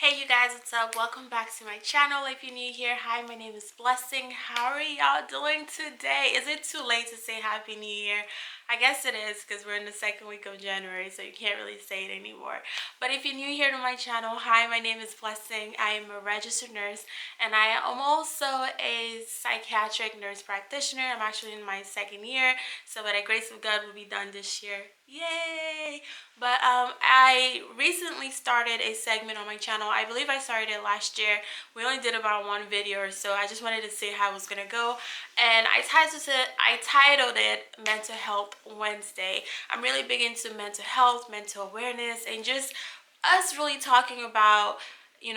Hey you guys, what's up? Welcome back to my channel. If you're new here, hi, my name is Blessing. How are y'all doing today? Is it too late to say Happy New Year? I guess it is because we're in the second week of January, so you can't really say it anymore. But if you're new here to my channel, hi, my name is Blessing. I am a registered nurse and I am also a psychiatric nurse practitioner. I'm actually in my second year, so by the grace of God, we'll be done this year. Yay! But I recently started a segment on my channel. I believe I started it last year. We only did about one video or so. I just wanted to see how it was gonna go, and I titled it Mental Health Wednesday. I'm really big into mental health, mental awareness, and just us really talking about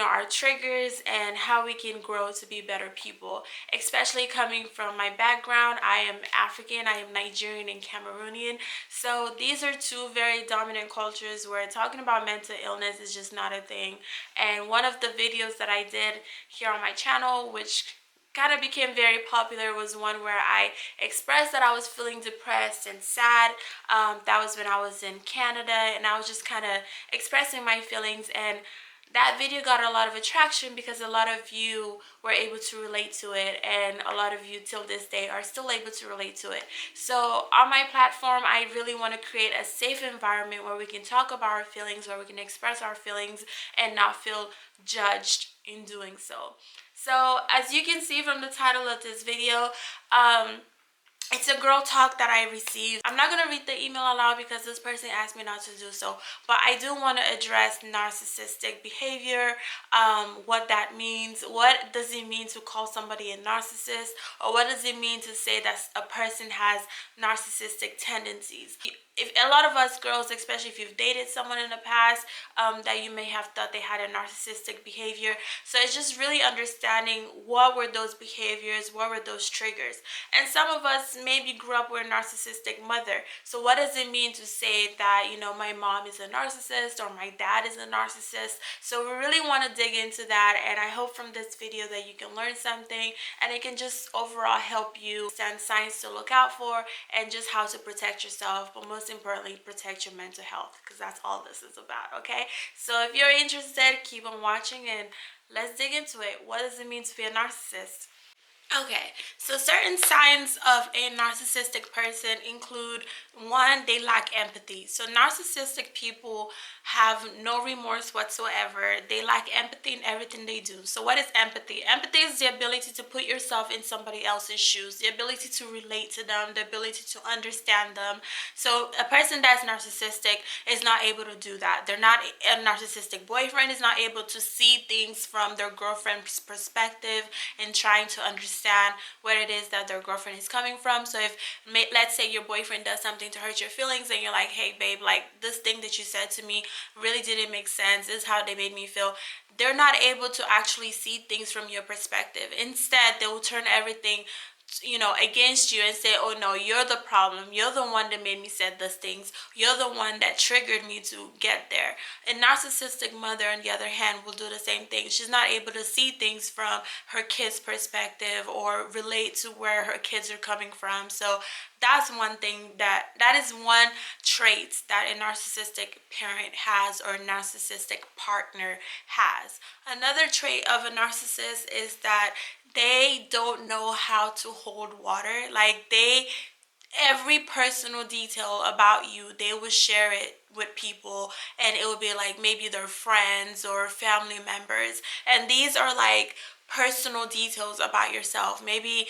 our triggers and how we can grow to be better people, especially coming from my background. I am African, I am Nigerian and Cameroonian, so these are two very dominant cultures where talking about mental illness is just not a thing. And one of the videos that I did here on my channel, which kind of became very popular, was one where I expressed that I was feeling depressed and sad. That was when I was in Canada, and I was just kind of expressing my feelings, and that video got a lot of attraction because a lot of you were able to relate to it, and a lot of you till this day are still able to relate to it. So on my platform, I really want to create a safe environment where we can talk about our feelings, where we can express our feelings and not feel judged in doing so. So as you can see from the title of this video, it's a girl talk that I received. I'm not going to read the email aloud because this person asked me not to do so, but I do want to address narcissistic behavior, what that means. What does it mean to call somebody a narcissist? Or what does it mean to say that a person has narcissistic tendencies? If a lot of us girls, especially if you've dated someone in the past, that you may have thought they had a narcissistic behavior. So it's just really understanding what were those behaviors, what were those triggers. And some of us maybe grew up with a narcissistic mother. So what does it mean to say that, my mom is a narcissist or my dad is a narcissist? So we really want to dig into that, and I hope from this video that you can learn something, and it can just overall help you understand signs to look out for and just how to protect yourself, but most importantly, protect your mental health, because that's all this is about, okay? So if you're interested, keep on watching and let's dig into it. What does it mean to be a narcissist? Okay, so certain signs of a narcissistic person include: one, they lack empathy. So narcissistic people have no remorse whatsoever. They lack empathy in everything they do. So what is empathy? Empathy is the ability to put yourself in somebody else's shoes, the ability to relate to them, the ability to understand them. So a person that's narcissistic is not able to do that. They're not a narcissistic boyfriend is not able to see things from their girlfriend's perspective and trying to understand where it is that their girlfriend is coming from. So if, let's say, your boyfriend does something to hurt your feelings and you're like, hey babe, like this thing that you said to me really didn't make sense, this is how they made me feel, they're not able to actually see things from your perspective. Instead, they will turn everything against you and say, oh no, you're the problem, you're the one that made me said those things, you're the one that triggered me to get there. A narcissistic mother, on the other hand, will do the same thing. She's not able to see things from her kid's perspective or relate to where her kids are coming from. So that's one thing, that is one trait that a narcissistic parent has, or a narcissistic partner has. Another trait of a narcissist is that they don't know how to hold water. Like, every personal detail about you, they will share it with people, and it will be like maybe their friends or family members, and these are like personal details about yourself. Maybe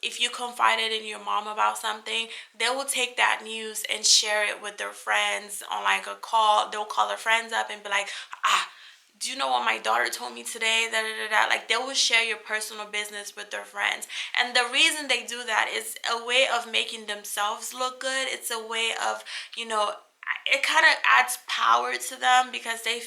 if you confided in your mom about something, they will take that news and share it with their friends on like a call. They'll call their friends up and be like, do you know what my daughter told me today? Da, da, da, da. Like, they will share your personal business with their friends. And the reason they do that is a way of making themselves look good. It's a way of, it kind of adds power to them, because they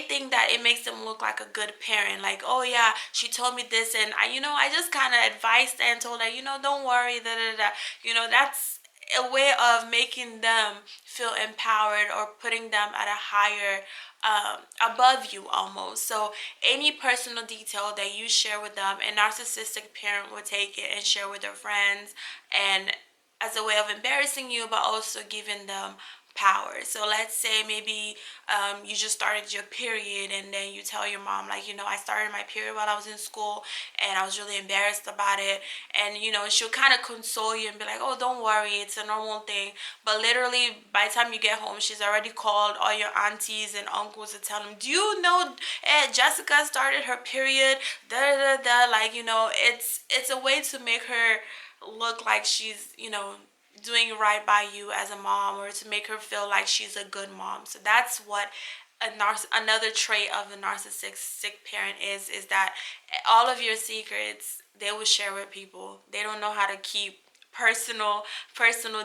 think that it makes them look like a good parent. Like, oh yeah, she told me this, and I just kind of advised and told her, don't worry, da da da. That's a way of making them feel empowered or putting them at a higher above you almost. So any personal detail that you share with them, a narcissistic parent will take it and share with their friends, and as a way of embarrassing you, but also giving them power. So let's say maybe you just started your period, and then you tell your mom, like, I started my period while I was in school, and I was really embarrassed about it. And she'll kind of console you and be like, oh, don't worry, it's a normal thing. But literally, by the time you get home, she's already called all your aunties and uncles to tell them, do you know Jessica started her period, da da da. Like, it's a way to make her look like she's doing right by you as a mom, or to make her feel like she's a good mom. So that's what another trait of a narcissistic parent is that all of your secrets they will share with people. They don't know how to keep personal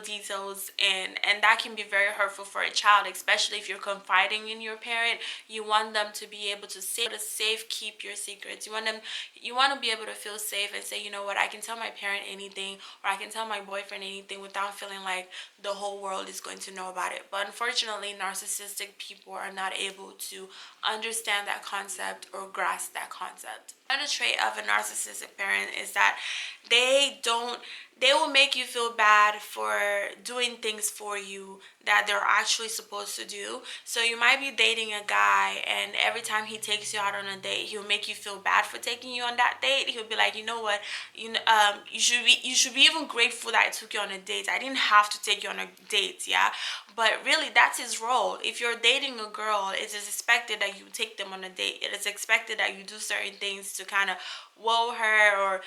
details, and that can be very hurtful for a child, especially if you're confiding in your parent. You want them to be able to safe keep your secrets. You want to be able to feel safe and say, you know what, I can tell my parent anything, or I can tell my boyfriend anything without feeling like the whole world is going to know about it. But unfortunately, narcissistic people are not able to understand that concept or grasp that concept. Another trait of a narcissistic parent is that they will make you feel bad for doing things for you that they're actually supposed to do. So you might be dating a guy, and every time he takes you out on a date, he'll make you feel bad for taking you on that date. He'll be like, you know what, you should be even grateful that I took you on a date. I didn't have to take you on a date, yeah. But really, that's his role. If you're dating a girl, it is expected that you take them on a date. It is expected that you do certain things to kind of woo her, or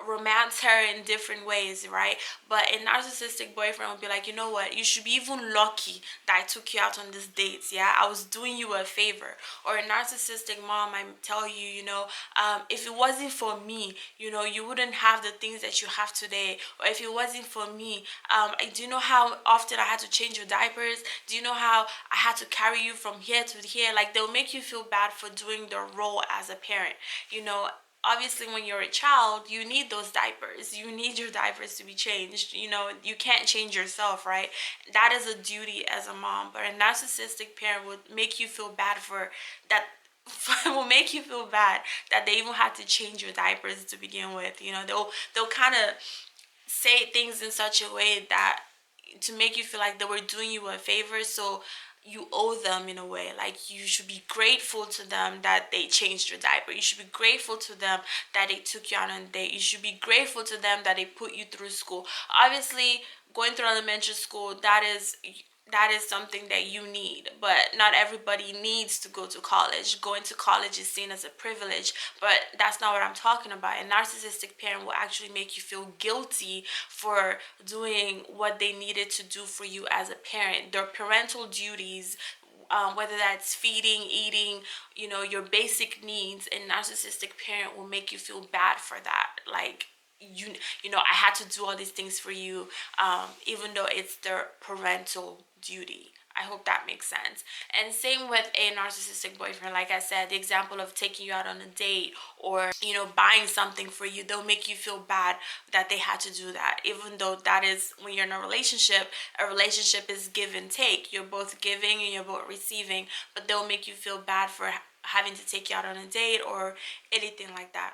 romance her in different ways, right? But a narcissistic boyfriend would be like, you know what, you should be even lucky that I took you out on this date, yeah? I was doing you a favor. Or a narcissistic mom might tell you, if it wasn't for me, you wouldn't have the things that you have today. Or if it wasn't for me, do you know how often I had to change your diapers? Do you know how I had to carry you from here to here? Like, they'll make you feel bad for doing their role as a parent. Obviously, when you're a child, you need those diapers. You need your diapers to be changed. You can't change yourself, right? That is a duty as a mom. But a narcissistic parent would make you feel bad for that. Will make you feel bad that they even had to change your diapers to begin with. They'll kind of say things in such a way that to make you feel like they were doing you a favor. So you owe them in a way. Like, you should be grateful to them that they changed your diaper. You should be grateful to them that they took you out on a date. You should be grateful to them that they put you through school. Obviously, going through elementary school, that is something that you need, but not everybody needs to go to college. Going to college is seen as a privilege, but that's not what I'm talking about. A narcissistic parent will actually make you feel guilty for doing what they needed to do for you as a parent. Their parental duties, whether that's feeding, eating, your basic needs, a narcissistic parent will make you feel bad for that. Like, I had to do all these things for you, even though it's their parental duty. I hope that makes sense. And same with a narcissistic boyfriend. Like I said, the example of taking you out on a date, or buying something for you, they'll make you feel bad that they had to do that, even though that is, when you're in a relationship is give and take. You're both giving and you're both receiving, but they'll make you feel bad for having to take you out on a date or anything like that.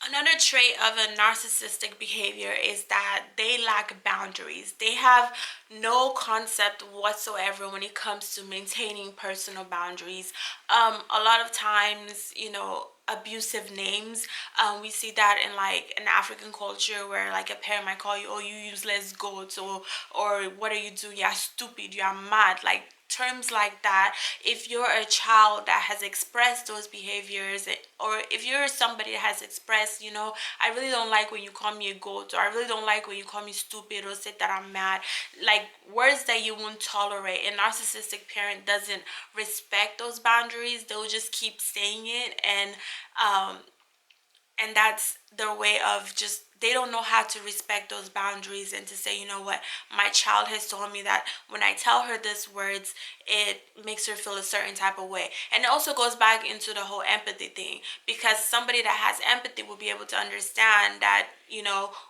Another trait of a narcissistic behavior is that they lack boundaries. They have no concept whatsoever when it comes to maintaining personal boundaries. A lot of times, abusive names. We see that in like an African culture, where like a parent might call you, oh, you useless goat, or what are you doing? You're stupid, you're mad. Like, terms like that. If you're a child that has expressed those behaviors, or if you're somebody that has expressed, I really don't like when you call me a goat, or I really don't like when you call me stupid, or say that I'm mad, like words that you won't tolerate. A narcissistic parent doesn't respect those boundaries. They'll just keep saying it, and that's their way of just, they don't know how to respect those boundaries, and to say, you know what, my child has told me that when I tell her these words, it makes her feel a certain type of way. And it also goes back into the whole empathy thing, because somebody that has empathy will be able to understand that,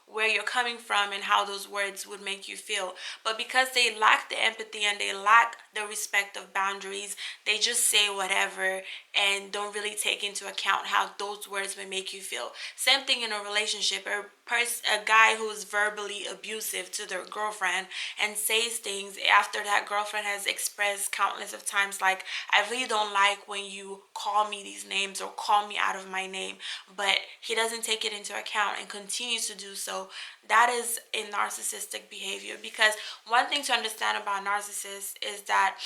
where you're coming from and how those words would make you feel. But because they lack the empathy and they lack the respect of boundaries, they just say whatever and don't really take into account how those words may make you feel. Same thing in a relationship. A a guy who's verbally abusive to their girlfriend and says things after that girlfriend has expressed countless of times, like, I really don't like when you call me these names or call me out of my name, but he doesn't take it into account and continues to do so, that is a narcissistic behavior. Because one thing to understand about narcissists is that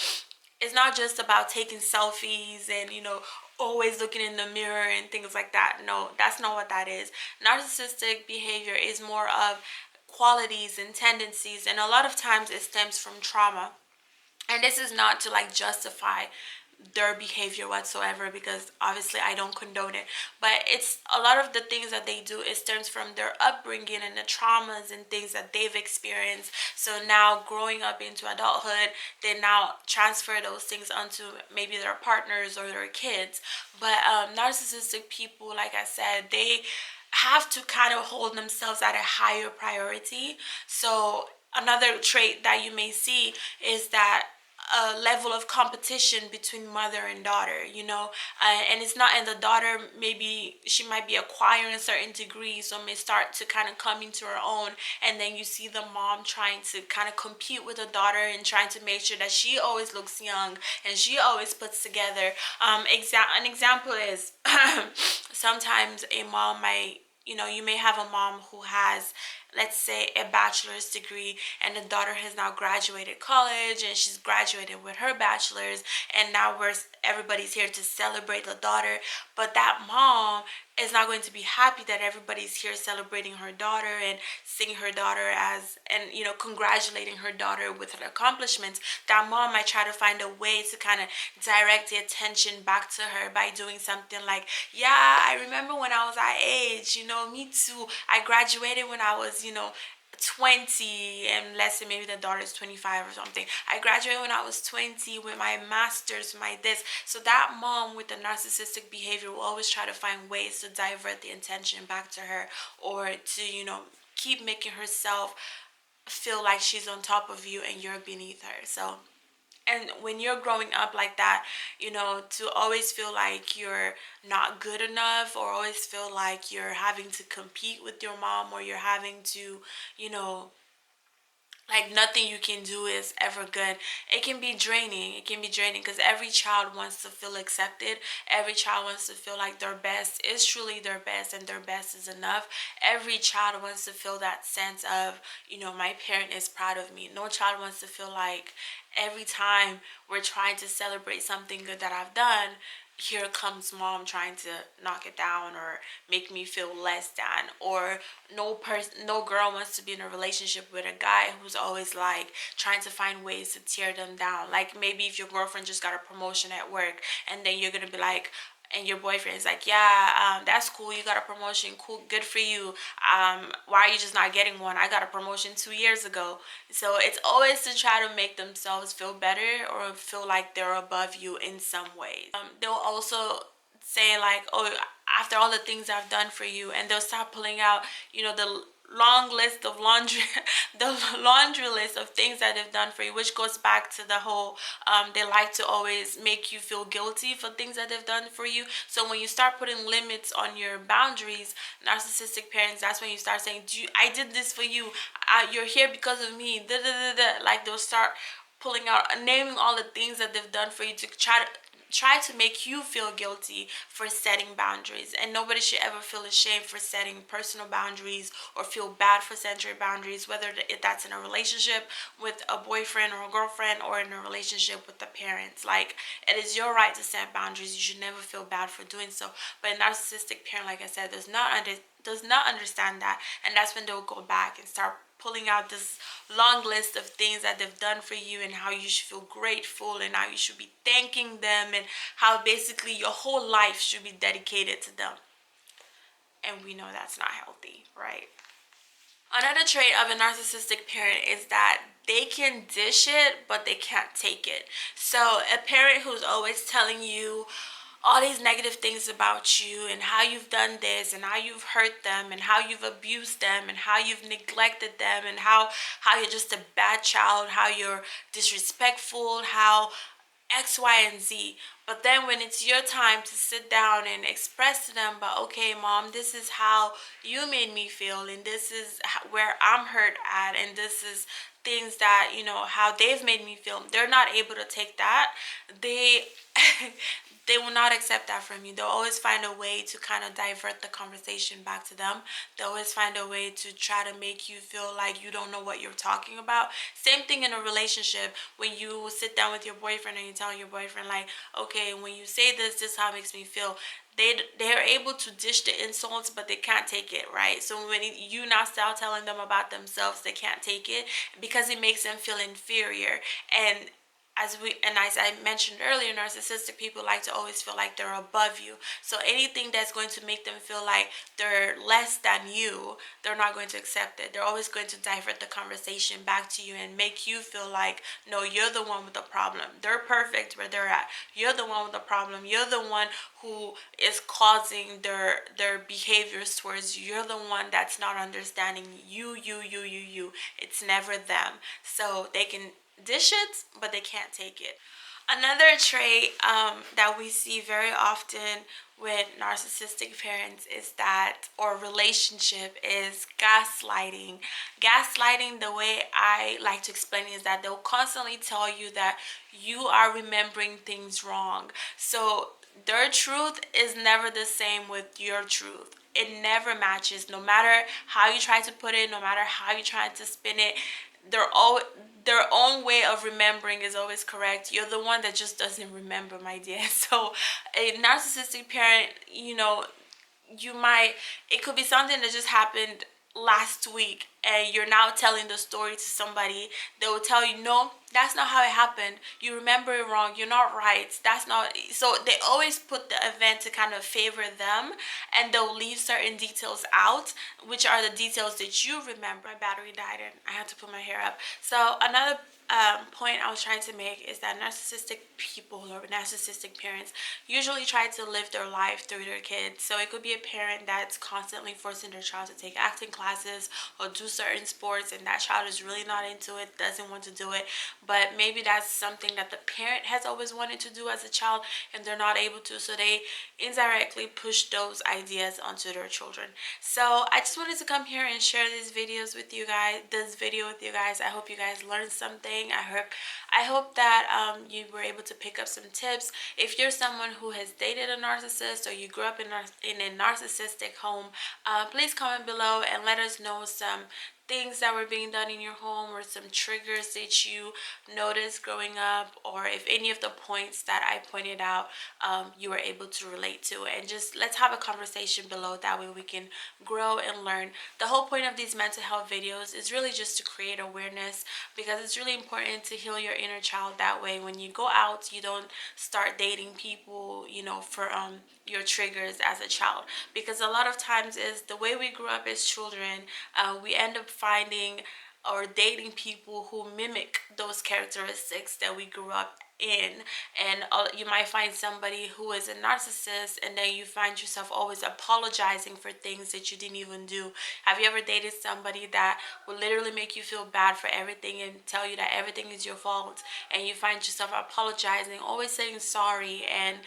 it's not just about taking selfies and, always looking in the mirror and things like that. No, that's not what that is. Narcissistic behavior is more of qualities and tendencies, and a lot of times it stems from trauma. And this is not to like justify their behavior whatsoever, because obviously I don't condone it, but it's a lot of the things that they do, it stems from their upbringing and the traumas and things that they've experienced. So now growing up into adulthood, they now transfer those things onto maybe their partners or their kids. But narcissistic people, like I said, they have to kind of hold themselves at a higher priority. So another trait that you may see is that a level of competition between mother and daughter, and it's not, and the daughter, maybe she might be acquiring a certain degree, so may start to kind of come into her own, and then you see the mom trying to kind of compete with the daughter and trying to make sure that she always looks young and she always puts together. An example is sometimes a mom might, you may have a mom who has, let's say, a bachelor's degree, and the daughter has now graduated college and she's graduated with her bachelor's, and now everybody's here to celebrate the daughter. But that mom is not going to be happy that everybody's here celebrating her daughter and seeing her daughter as, and congratulating her daughter with her accomplishments. That mom might try to find a way to kind of direct the attention back to her by doing something like, yeah, I remember when I was that age, me too, I graduated when I was 20, and let's say maybe the daughter is 25 or something. I graduated when I was 20 with my master's, my this. So that mom with the narcissistic behavior will always try to find ways to divert the attention back to her, or to keep making herself feel like she's on top of you and you're beneath her. So, and when you're growing up like that, to always feel like you're not good enough, or always feel like you're having to compete with your mom, or you're having to, you know, like nothing you can do is ever good. It can be draining. It can be draining because every child wants to feel accepted. Every child wants to feel like their best is truly their best and their best is enough. Every child wants to feel that sense of, my parent is proud of me. No child wants to feel like every time we're trying to celebrate something good that I've done, here comes mom trying to knock it down or make me feel less than. Or no girl wants to be in a relationship with a guy who's always like trying to find ways to tear them down. Like maybe if your girlfriend just got a promotion at work, and then you're gonna be like, and your boyfriend is like, yeah, that's cool, you got a promotion, cool, good for you. Why are you just not getting one? I got a promotion 2 years ago. So it's always to try to make themselves feel better or feel like they're above you in some ways. They'll also say like, oh, after all the things I've done for you, and they'll start pulling out, the long list of laundry the laundry list of things that they've done for you, which goes back to the whole they like to always make you feel guilty for things that they've done for you. So when you start putting limits on your boundaries, narcissistic parents, that's when you start saying, I did this for you, you're here because of me, da, da, da, da. Like they'll start pulling out, naming all the things that they've done for you to try to make you feel guilty for setting boundaries. And nobody should ever feel ashamed for setting personal boundaries or feel bad for setting boundaries, whether that's in a relationship with a boyfriend or a girlfriend, or in a relationship with the parents. Like, it is your right to set boundaries. You should never feel bad for doing so. But a narcissistic parent, like I said, does not understand that, and that's when they'll go back and start pulling out this long list of things that they've done for you, and how you should feel grateful, and how you should be thanking them, and how basically your whole life should be dedicated to them. And we know that's not healthy, right? Another trait of a narcissistic parent is that they can dish it, but they can't take it. So a parent who's always telling you all these negative things about you, and how you've done this, and how you've hurt them, and how you've abused them, and how you've neglected them, and how you're just a bad child, how you're disrespectful, how X, Y, and Z. But then when it's your time to sit down and express to them, but okay, mom, this is how you made me feel, and this is where I'm hurt at, and this is things that, how they've made me feel. They're not able to take that. They they will not accept that from you. They'll always find a way to kind of divert the conversation back to them. They'll always find a way to try to make you feel like you don't know what you're talking about. Same thing in a relationship. When you sit down with your boyfriend and you tell your boyfriend, like, okay, when you say this is how it makes me feel. They're able to dish the insults, but they can't take it, right? So when you now start telling them about themselves, they can't take it because it makes them feel inferior. And as I mentioned earlier, narcissistic people like to always feel like they're above you. So anything that's going to make them feel like they're less than you, they're not going to accept it. They're always going to divert the conversation back to you and make you feel like, no, you're the one with the problem. They're perfect where they're at. You're the one with the problem. You're the one who is causing their behaviors towards you. You're the one that's not understanding you. It's never them. So they can dish it, but they can't take it. Another trait that we see very often with narcissistic parents is that, or relationship, is gaslighting. Gaslighting, the way I like to explain it, is that they'll constantly tell you that you are remembering things wrong. So their truth is never the same with your truth. It never matches, no matter how you try to put it, no matter how you try to spin it. They're all their own way of remembering is always correct. You're the one that just doesn't remember, my dear. So a narcissistic parent, you might, it could be something that just happened last week and you're now telling the story to somebody. They will tell you, no, that's not how it happened, you remember it wrong, you're not right, that's not. So they always put the event to kind of favor them, and they'll leave certain details out, which are the details that you remember. My battery died and I had to put my hair up. So another point I was trying to make is that narcissistic people or narcissistic parents usually try to live their life through their kids. So it could be a parent that's constantly forcing their child to take acting classes or do certain sports, and that child is really not into it, doesn't want to do it, but maybe that's something that the parent has always wanted to do as a child and they're not able to, so they indirectly push those ideas onto their children. So I just wanted to come here and share this video with you guys. I hope you guys learned something. I hope that you were able to pick up some tips. If you're someone who has dated a narcissist or you grew up in a narcissistic home, please comment below and let us know some things that were being done in your home, or some triggers that you noticed growing up, or if any of the points that I pointed out you were able to relate to. And just let's have a conversation below. That way we can grow and learn. The whole point of these mental health videos is really just to create awareness, because it's really important to heal your inner child. That way when you go out, you don't start dating people, for your triggers as a child. Because a lot of times is the way we grew up as children, we end up finding or dating people who mimic those characteristics that we grew up in. And you might find somebody who is a narcissist, and then you find yourself always apologizing for things that you didn't even do. Have you ever dated somebody that will literally make you feel bad for everything and tell you that everything is your fault, and you find yourself apologizing, always saying sorry, and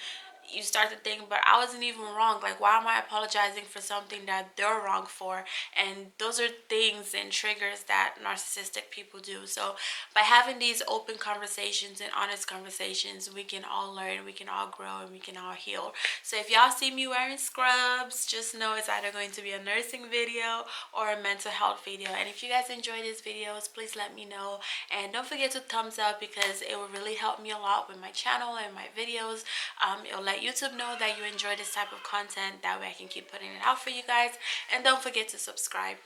you start to think, but I wasn't even wrong. Like, why am I apologizing for something that they're wrong for? And those are things and triggers that narcissistic people do. So by having these open conversations and honest conversations, we can all learn, we can all grow, and we can all heal. So if y'all see me wearing scrubs, just know it's either going to be a nursing video or a mental health video. And if you guys enjoy these videos, please let me know. And don't forget to thumbs up, because it will really help me a lot with my channel and my videos. It'll let YouTube know that you enjoy this type of content. That way I can keep putting it out for you guys. And don't forget to subscribe.